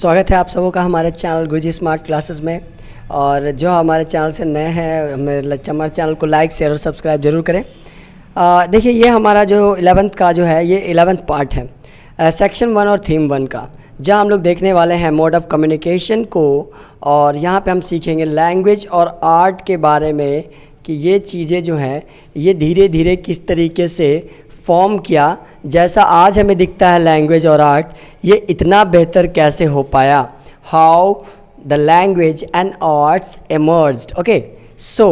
स्वागत है आप सबों का हमारे चैनल गुरुजी स्मार्ट क्लासेस में। और जो हमारे चैनल से नए हैं हमारे चैनल को लाइक शेयर और सब्सक्राइब जरूर करें। देखिए ये हमारा जो 11th का जो है ये 11th पार्ट है सेक्शन 1 और थीम 1 का, जहां हम लोग देखने वाले हैं मोड ऑफ कम्युनिकेशन को। और यहां पे हम सीखेंगे लैंग्वेज और आर्ट के बारे में कि ये चीज़ें जो हैं ये धीरे धीरे किस तरीके से फॉर्म किया, जैसा आज हमें दिखता है लैंग्वेज और आर्ट ये इतना बेहतर कैसे हो पाया, how the language and arts emerged. Okay, so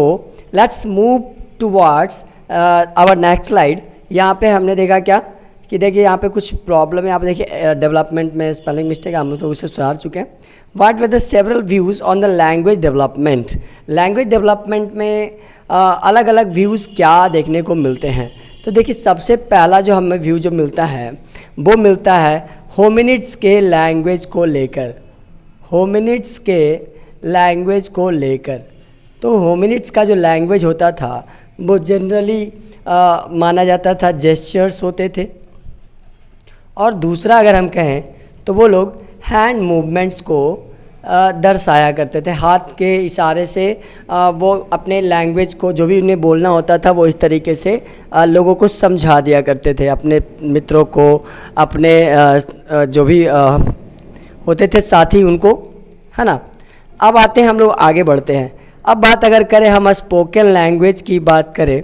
let's move towards our next slide. यहाँ पे हमने देखा क्या कि देखिए यहाँ पे कुछ प्रॉब्लम है। आप देखिए डेवलपमेंट में स्पेलिंग मिस्टेक हम लोग तो उसे सुधार चुके हैं। What were the several views on the language development. Language development में अलग अलग व्यूज़ क्या देखने को मिलते हैं। तो देखिए सबसे पहला जो हमें व्यू जो मिलता है वो मिलता है होमिनिड्स के लैंग्वेज को लेकर। होमिनिड्स के लैंग्वेज को लेकर तो होमिनिड्स का जो लैंग्वेज होता था वो जनरली माना जाता था जेस्चर्स होते थे, और दूसरा अगर हम कहें तो वो लोग हैंड मूवमेंट्स को दर्शाया करते थे। हाथ के इशारे से वो अपने लैंग्वेज को जो भी उन्हें बोलना होता था वो इस तरीके से लोगों को समझा दिया करते थे, अपने मित्रों को, अपने जो भी होते थे साथी उनको, है ना। अब आते हैं हम लोग आगे बढ़ते हैं। अब बात अगर करें हम स्पोकन लैंग्वेज की बात करें,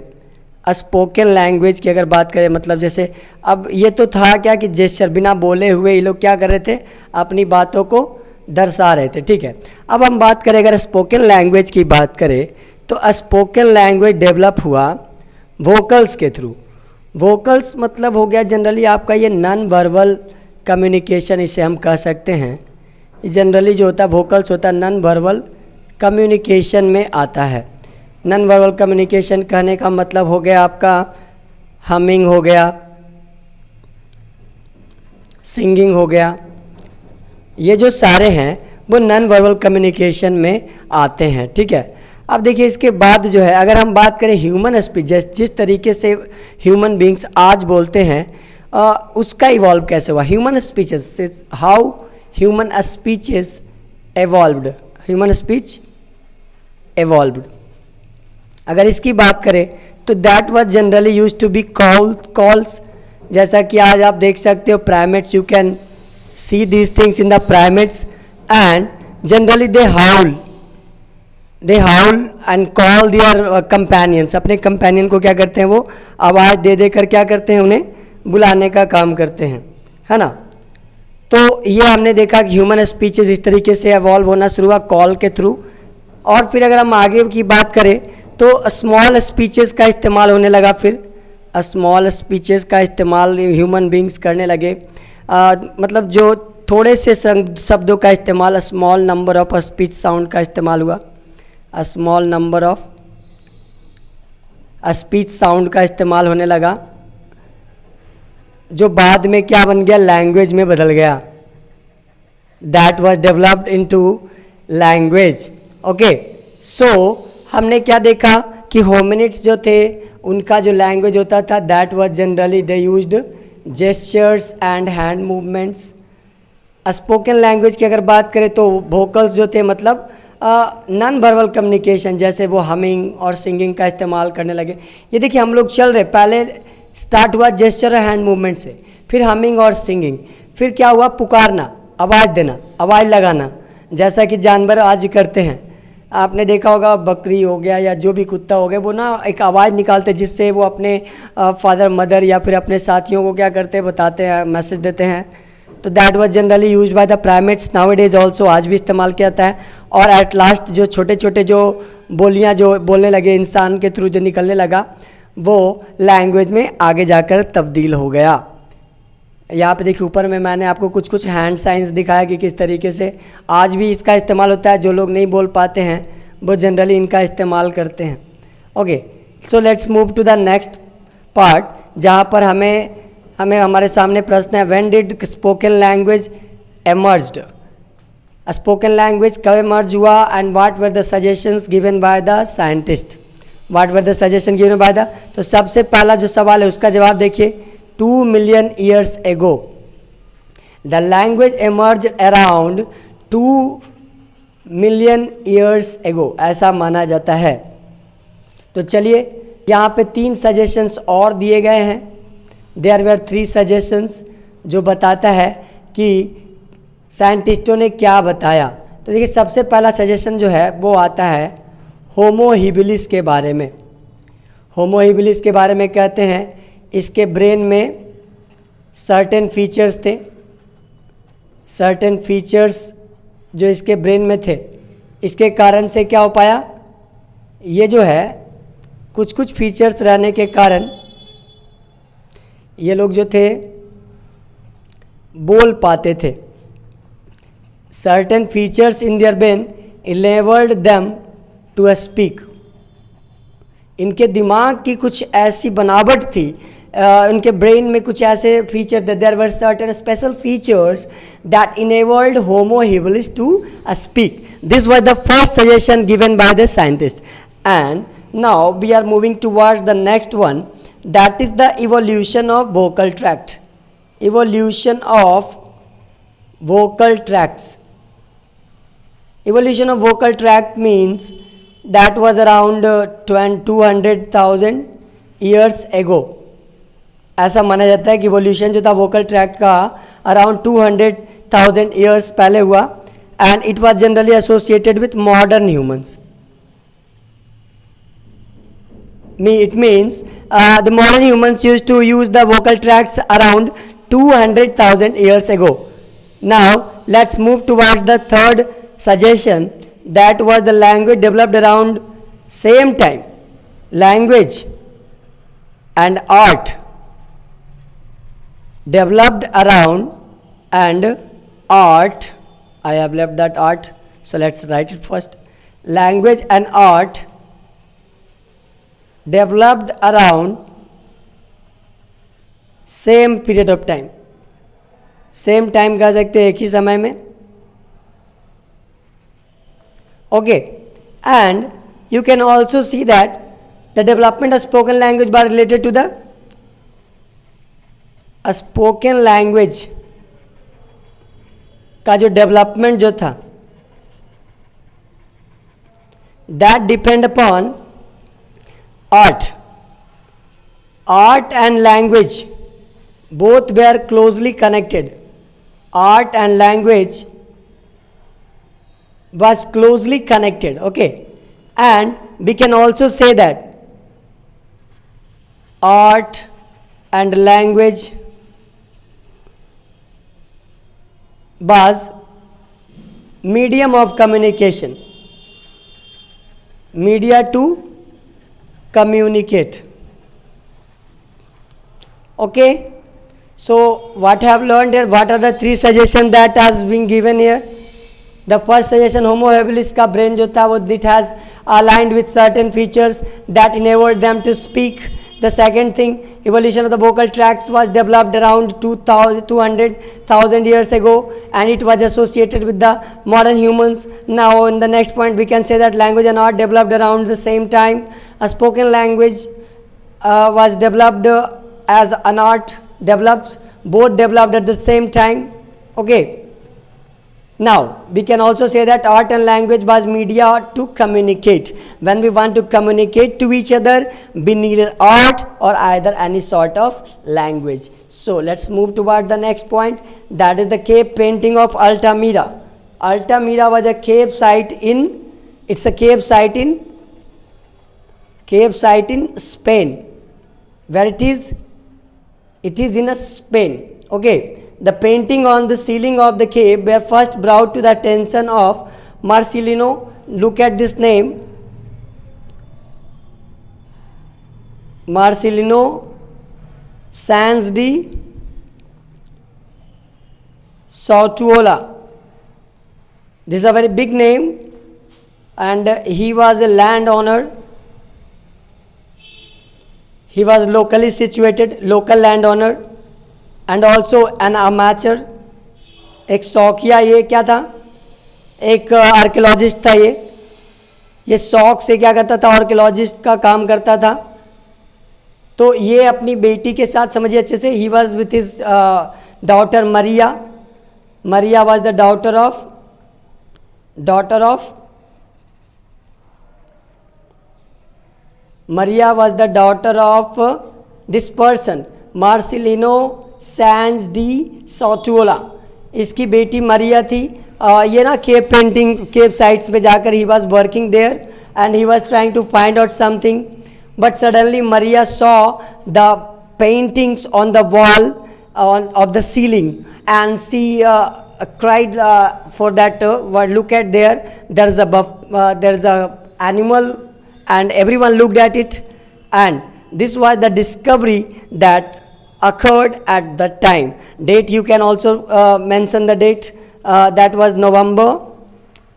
स्पोकन लैंग्वेज की अगर बात करें मतलब जैसे अब ये तो था क्या कि जेस्चर बिना बोले हुए ये लोग क्या कर रहे थे, अपनी बातों को दर्शा रहे थे। ठीक है, अब हम बात करें अगर स्पोकन लैंग्वेज की बात करें तो स्पोकन लैंग्वेज डेवलप हुआ वोकल्स के थ्रू। वोकल्स मतलब हो गया जनरली आपका ये नॉन वर्बल कम्युनिकेशन, इसे हम कह सकते हैं। जनरली जो होता है वोकल्स होता है नॉन वर्बल कम्युनिकेशन में आता है। नॉन वर्बल कम्युनिकेशन कहने का मतलब हो गया आपका हमिंग हो गया, सिंगिंग हो गया, ये जो सारे हैं वो नॉन वर्बल कम्युनिकेशन में आते हैं। ठीक है, अब देखिए इसके बाद जो है अगर हम बात करें ह्यूमन स्पीच, जिस तरीके से ह्यूमन बींग्स आज बोलते हैं उसका इवॉल्व कैसे हुआ। Human speeches, how human speeches evolved, human speech evolved. अगर इसकी बात करें तो that was generally used to be calls. जैसा कि आज आप देख सकते हो primates, you can see these things in the primates, and generally they howl and call their companions। अपने companion को क्या करते हैं, वो आवाज़ दे देकर क्या करते हैं, उन्हें बुलाने का काम करते हैं, है ना। तो ये हमने देखा कि ह्यूमन स्पीचेस इस तरीके से एवॉल्व होना शुरू हुआ कॉल के थ्रू। और फिर अगर हम आगे की बात करें तो स्मॉल स्पीचेस का इस्तेमाल होने लगा। फिर स्मॉल स्पीचेस का इस्तेमाल ह्यूमन बींग्स करने लगे। मतलब जो थोड़े से शब्दों का इस्तेमाल, small number of speech sound का इस्तेमाल हुआ। Small number of speech sound का इस्तेमाल होने लगा, जो बाद में क्या बन गया, लैंग्वेज में बदल गया। That was developed into language. Okay, so हमने क्या देखा कि होमिनिड्स जो थे उनका जो लैंग्वेज होता था that was generally they used gestures and hand movements. Spoken language की अगर बात करें तो वोकल्स जो थे मतलब नॉन वर्बल कम्युनिकेशन, जैसे वो हमिंग और सिंगिंग का इस्तेमाल करने लगे। ये देखिए हम लोग चल रहे, पहले स्टार्ट हुआ जेस्चर और हैंड मूवमेंट से, फिर हमिंग और सिंगिंग, फिर क्या हुआ पुकारना, आवाज़ देना, आवाज़ लगाना, जैसा कि जानवर आज करते हैं। आपने देखा होगा बकरी हो गया या जो भी कुत्ता हो गया, वो ना एक आवाज़ निकालते जिससे वो अपने फादर मदर या फिर अपने साथियों को क्या करते हैं, बताते हैं, मैसेज देते हैं। तो that was generally used by the primates, now it is also, आज भी इस्तेमाल किया जाता है। और एट लास्ट जो छोटे छोटे जो बोलियाँ जो बोलने लगे इंसान के थ्रू जो निकलने लगा वो लैंग्वेज में आगे जाकर तब्दील हो गया। यहाँ पे देखिए ऊपर में मैंने आपको कुछ कुछ हैंड साइंस दिखाया कि किस तरीके से आज भी इसका इस्तेमाल होता है। जो लोग नहीं बोल पाते हैं वो जनरली इनका इस्तेमाल करते हैं। Okay, so let's move to the next part, जहाँ पर हमें हमारे सामने प्रश्न है, when did spoken language emerged. Spoken language कब एमर्ज हुआ and what were the suggestions given by the scientist. What were the suggestion given by the, तो सबसे पहला जो सवाल है उसका जवाब देखिए, 2 million years ago the language emerged around 2 million years ago, ऐसा माना जाता है। तो चलिए यहाँ पे 3 सजेशंस और दिए गए हैं। देयर वर 3 सजेशंस जो बताता है कि साइंटिस्टों ने क्या बताया। तो देखिए सबसे पहला सजेशन जो है वो आता है होमो हिबिलिस के बारे में। होमो हिबिलिस के बारे में कहते हैं इसके ब्रेन में सर्टेन फीचर्स थे, सर्टेन फीचर्स जो इसके ब्रेन में थे, इसके कारण से क्या हो पाया, ये जो है कुछ कुछ फीचर्स रहने के कारण ये लोग जो थे बोल पाते थे। Certain features in their brain enabled them to speak। इनके दिमाग की कुछ ऐसी बनावट थी, उनके ब्रेन में कुछ ऐसे फीचर थे, there were certain special features that enabled homo habilis to speak. This was the first suggestion given by the scientist. And now we are moving towards the next one, that is the evolution of vocal tract. Evolution of vocal tracts. Evolution of vocal tract means that was around 200,000 years ago। ऐसा माना जाता है कि evolution जो था vocal tract का around 200,000 years पहले हुआ, and it was generally associated with modern humans. It means the modern humans used to use the vocal tracts around 200,000 years ago. Now let's move towards the third suggestion, that was the language developed around same time. Language and art developed around, and art, I have left that art, so let's write it first. Language and art developed around same period of time। Same time कह सकते हैं, एक ही समय में। Okay, and you can also see that the development of spoken language bar related to the spoken language का जो development जो था, that depend upon art. Art and language both were closely connected। Art and language was closely connected, okay, and we can also say that art and language was medium of communication, media to communicate, okay। So what I have learned here, what are the 3 suggestions that has been given here? The first suggestion, Homo habilis का brain जो था वो it has aligned with certain features that enabled them to speak। The second thing, evolution of the vocal tracts was developed around 200,000 years ago, and it was associated with the modern humans। Now in the next point we can say that language and art developed around the same time। A spoken language was developed as an art develops, both developed at the same time, okay। Now we can also say that art and language was media to communicate। When we want to communicate to each other, we needed art or either any sort of language। So let's move toward the next point, that is the cave painting of Altamira। Altamira was a cave site in, it's a cave site in Spain, where it is in Spain, okay। The painting on the ceiling of the cave were first brought to the attention of Marcelino, look at this name, Marcelino Sanz de Sautuola। This is a very big name, and he was a landowner। He was locally situated, local landowner, and also an amateur। एक शौकिया, ये क्या था, एक archaeologist था। ये शौक से क्या करता था, आर्कियोलॉजिस्ट का काम करता था। तो ये अपनी बेटी के साथ, समझिए अच्छे से, he was with his daughter Maria, Maria was the daughter of Maria was the daughter of this person, Marcelino Sanz de Sautuola. इसकी बेटी मरिया थी. ये ना केप पेंटिंग, केप साइट्स पे जाकर he was working there and he was trying to find out something, but suddenly Maria saw the paintings on the wall of the ceiling, and she cried for that word. Look at there's a animal, and everyone looked at it, and this was the discovery that occurred at that time. Date you can also mention the date. That was November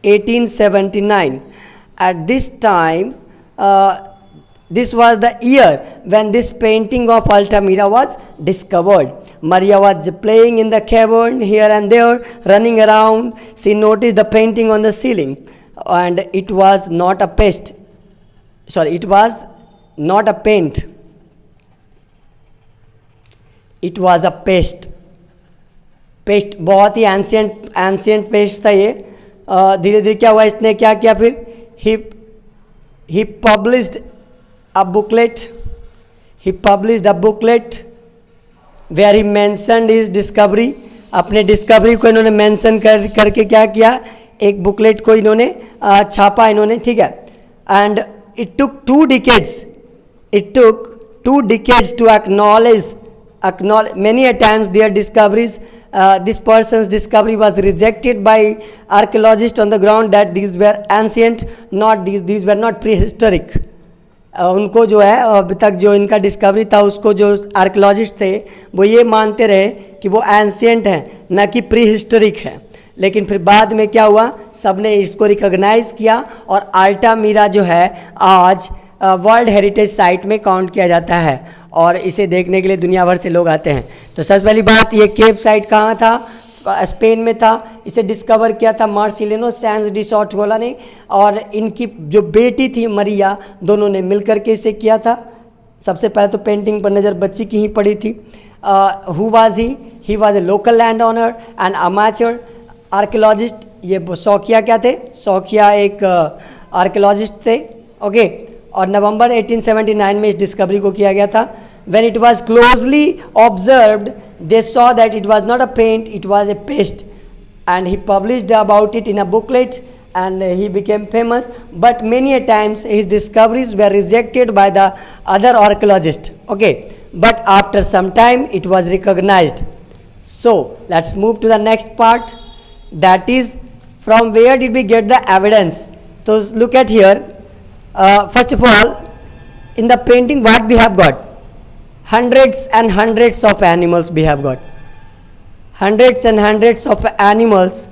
1879. At this time, this was the year when this painting of Altamira was discovered. Maria was playing in the cavern here and there, running around. She noticed the painting on the ceiling, and it was not a paste. Sorry, it was not a paint. It was a paste. Paste बहुत ही ancient paste था ये. धीरे धीरे क्या हुआ, इसने क्या किया फिर, he published a booklet where he mentioned his discovery. अपने डिस्कवरी को इन्होंने मेंशन करके क्या किया, एक बुकलेट को इन्होंने छापा इन्होंने, ठीक है. And it took 2 decades to acknowledge many a times their discoveries. This person's discovery was rejected by archaeologists on the ground that these were ancient, these were not prehistoric. उनको जो है अभी तक जो इनका डिस्कवरी था उसको जो आर्कियोलॉजिस्ट थे वो ये मानते रहे कि वो एंशियंट हैं, ना कि प्री हिस्टोरिक है. लेकिन फिर बाद में क्या हुआ, सब ने इसको रिकॉग्नाइज किया और अल्टामीरा जो है आज वर्ल्ड हेरिटेज साइट में काउंट किया जाता है और इसे देखने के लिए दुनिया भर से लोग आते हैं. तो सबसे पहली बात, ये केप साइट कहाँ था, स्पेन में था. इसे डिस्कवर किया था मार्सिलिनो सैंज डी सॉटोला ने, और इनकी जो बेटी थी मरिया, दोनों ने मिलकर के इसे किया था. सबसे पहले तो पेंटिंग पर नज़र बच्ची की ही पड़ी थी. Who was he was a local land owner and amateur archaeologist. ये शौकिया क्या थे, शौकिया एक आर्कियोलॉजिस्ट थे, ओके. और नवंबर 1879 में इस डिस्कवरी को किया गया था. When it was closely observed, they saw that it was not a paint, it was a paste, and he published about it in a booklet, and he became famous. But many a times his discoveries were rejected by the other archaeologists, okay. But after some time it was recognized. So let's move to the next part, that is from where did we get the evidence. So look at here. First of all, in the painting what we have got, hundreds and hundreds of animals we have got. Hundreds and hundreds of animals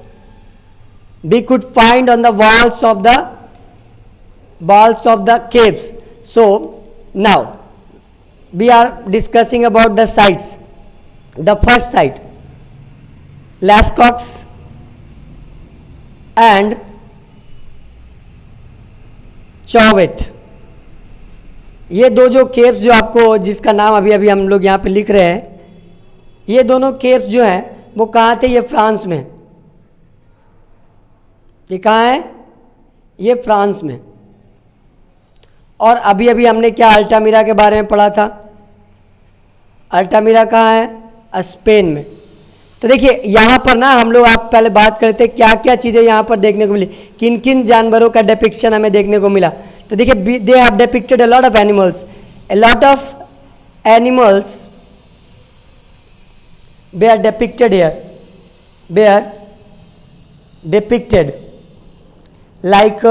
we could find on the walls of the caves. So now we are discussing about the sites. The first site, Lascaux and चौवेट. ये दो जो caves जो आपको जिसका नाम अभी अभी हम लोग यहाँ पे लिख रहे हैं, ये दोनों केव्स जो हैं वो कहाँ थे, ये फ्रांस में. ये कहाँ है, ये फ्रांस में. और अभी अभी हमने क्या अल्टामीरा के बारे में पढ़ा था, अल्टामीरा कहाँ है, स्पेन में. तो देखिए यहाँ पर ना हम लोग, आप पहले बात करते हैं क्या क्या चीज़ें यहाँ पर देखने को मिली, किन किन जानवरों का डिपिक्शन हमें देखने को मिला. तो देखिए they have depicted a lot of animals, they are depicted here, they are depicted like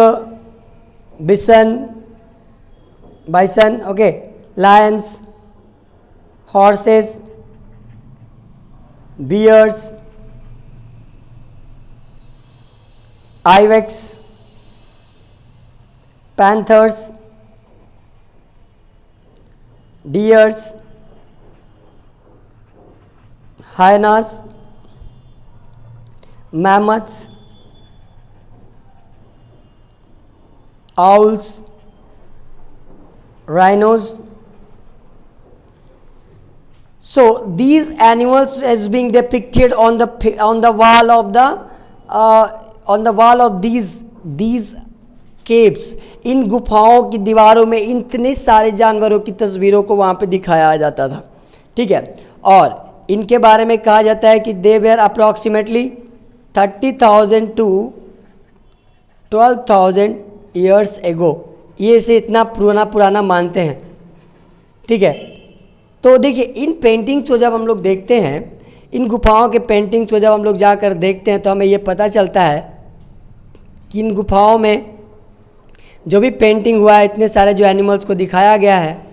bison, okay, lions, horses, bears, ibex, panthers, deers, hyenas, mammoths, owls, rhinos. So these animals is being depicted on the wall of the these caves. इन गुफाओं की दीवारों में इतने सारे जानवरों की तस्वीरों को वहाँ पे दिखाया जाता था, ठीक है। और इनके बारे में कहा जाता है कि they were approximately 30,000 to 12,000 years ago, ये इसे इतना पुराना मानते हैं, ठीक है। तो देखिए इन पेंटिंग्स को जब हम लोग देखते हैं, इन गुफाओं के पेंटिंग्स को जब हम लोग जाकर देखते हैं तो हमें ये पता चलता है कि इन गुफाओं में जो भी पेंटिंग हुआ है, इतने सारे जो एनिमल्स को दिखाया गया है,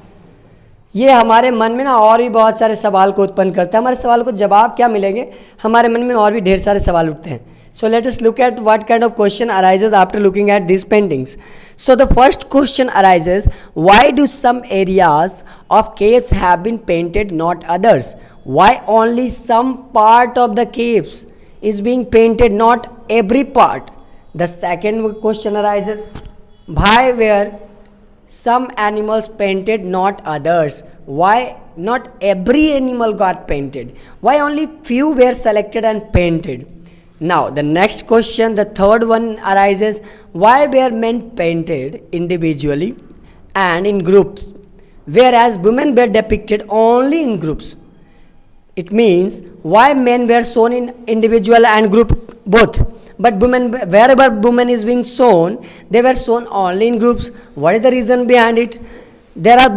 ये हमारे मन में ना और भी बहुत सारे सवाल को उत्पन्न करता है। हमारे सवाल को जवाब क्या मिलेंगे, हमारे मन में और भी ढेर सारे सवाल उठते हैं। So let us look at what kind of question arises after looking at these paintings. So the first question arises, why do some areas of caves have been painted, not others? Why only some part of the caves is being painted, not every part? The second question arises, why were some animals painted, not others? Why not every animal got painted? Why only few were selected and painted? Now the next question, the third one arises, why were men painted individually and in groups, whereas women were depicted only in groups? It means why men were shown in individual and group both, but women, wherever women is being shown, they were shown only in groups. What is the reason behind it? There are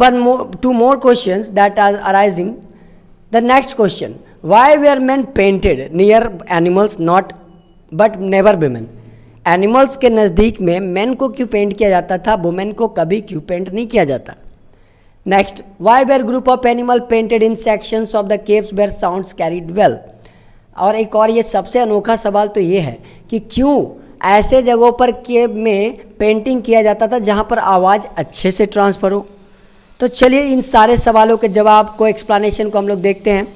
two more questions that are arising. The next question, why were men painted near animals not but never women? Animals के नज़दीक में man को क्यों paint किया जाता था, women को कभी क्यों पेंट नहीं किया जाता? Next, why were group of animal painted in sections of the caves where sounds carried well? और एक और ये सबसे अनोखा सवाल तो ये है कि क्यों ऐसे जगहों पर केव में पेंटिंग किया जाता था जहाँ पर आवाज़ अच्छे से ट्रांसफ़र हो? तो चलिए इन सारे सवालों के जवाब को, एक्सप्लेनेशन को हम लोग देखते हैं।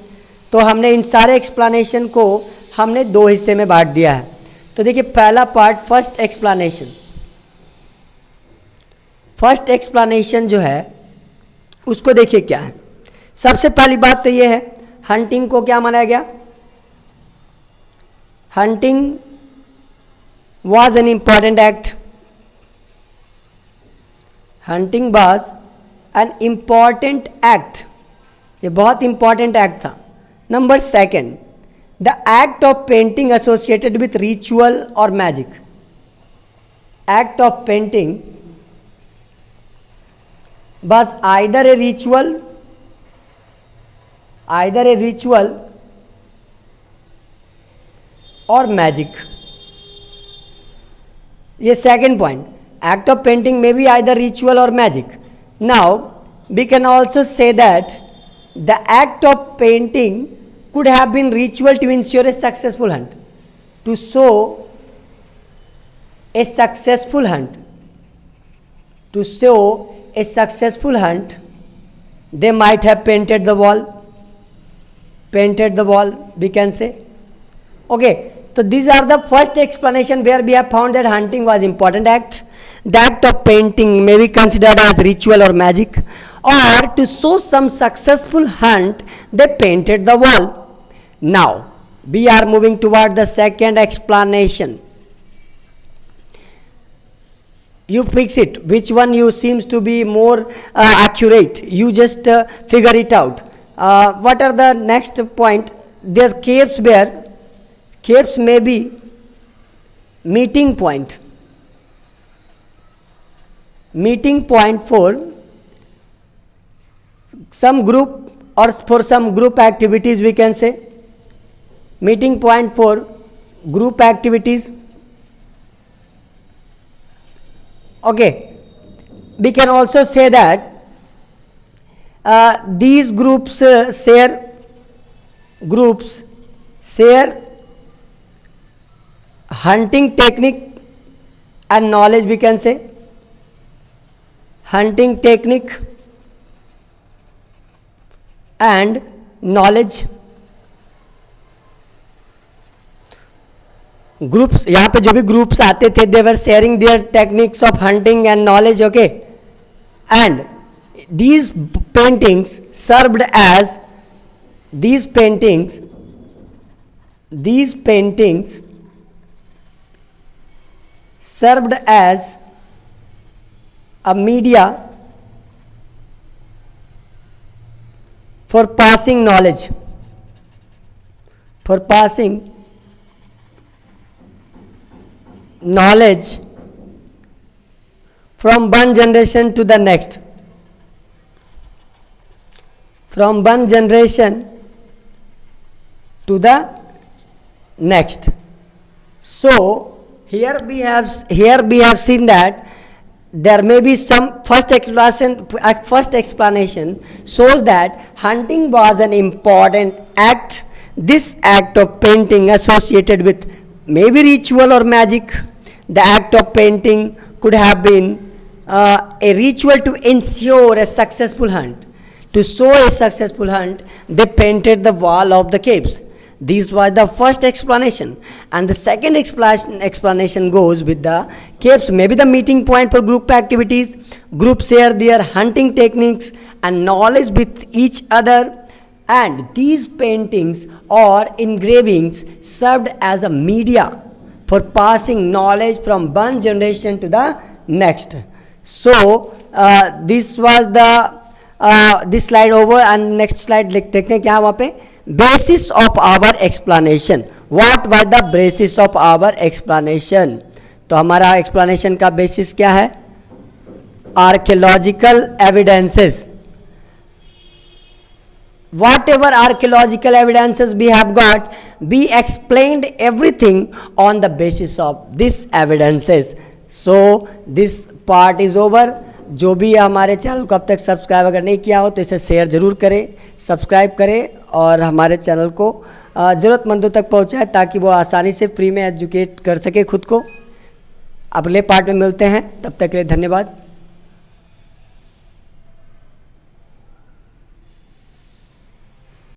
तो हमने इन सारे एक्सप्लेनेशन को हमने दो हिस्से में बांट दिया है। तो देखिए पहला part, first explanation. First explanation जो है उसको देखिए क्या है। सबसे पहली बात तो ये है, हंटिंग को क्या माना गया? Hunting was an important act. Hunting was an important act. ये बहुत इंपॉर्टेंट एक्ट था। Number second, the act of painting associated with ritual और magic. Act of painting was either a ritual और मैजिक। ये second point, act of painting में be either ritual और magic. Now we can also say that the act of painting could have been ritual to ensure a successful hunt, to show a successful hunt, to show a successful hunt. They might have painted the wall, we can say. Okay, so these are the first explanation where we have found that hunting was important act. The act of painting may be considered as ritual or magic, or to show some successful hunt they painted the wall. Now we are moving toward the second explanation. You fix it, which one you seems to be more accurate, you just figure it out. What are the next point? There's caves where caves may be meeting point for some group, or for some group activities, we can say meeting point for group activities. Okay, we can also say that these groups share hunting technique and knowledge, we can say hunting technique and knowledge. Groups, यहाँ पे जो भी groups आते थे, they were sharing their techniques of hunting and knowledge. Okay, and these paintings served as these paintings served as a media for passing knowledge, from one generation to the next, from one generation to the next. So here we have seen that there may be some first explanation shows that hunting was an important act. This act of painting associated with maybe ritual or magic. The act of painting could have been a ritual to ensure a successful hunt. To show a successful hunt, they painted the wall of the caves. This was the first explanation, and the second explanation goes with the caves, maybe the meeting point for group activities. Groups share their hunting techniques and knowledge with each other, and these paintings or engravings served as a media for passing knowledge from one generation to the next. So this was the this slide over, and next slide देखते हैं क्या वहाँ पे basis of our explanation. What was the basis of our explanation? तो हमारा explanation का basis क्या है? Archaeological evidences. Whatever archaeological evidences we have got, we explained everything on the basis of these evidences. So this part is over. जो भी हमारे channel को अब तक सब्सक्राइब अगर नहीं किया हो तो इसे शेयर ज़रूर करें, सब्सक्राइब करें और हमारे चैनल को ज़रूरतमंदों तक पहुंचाएं ताकि वो आसानी से फ्री में एजुकेट कर सके खुद को। अगले पार्ट में मिलते हैं, तब तक के लिए धन्यवाद।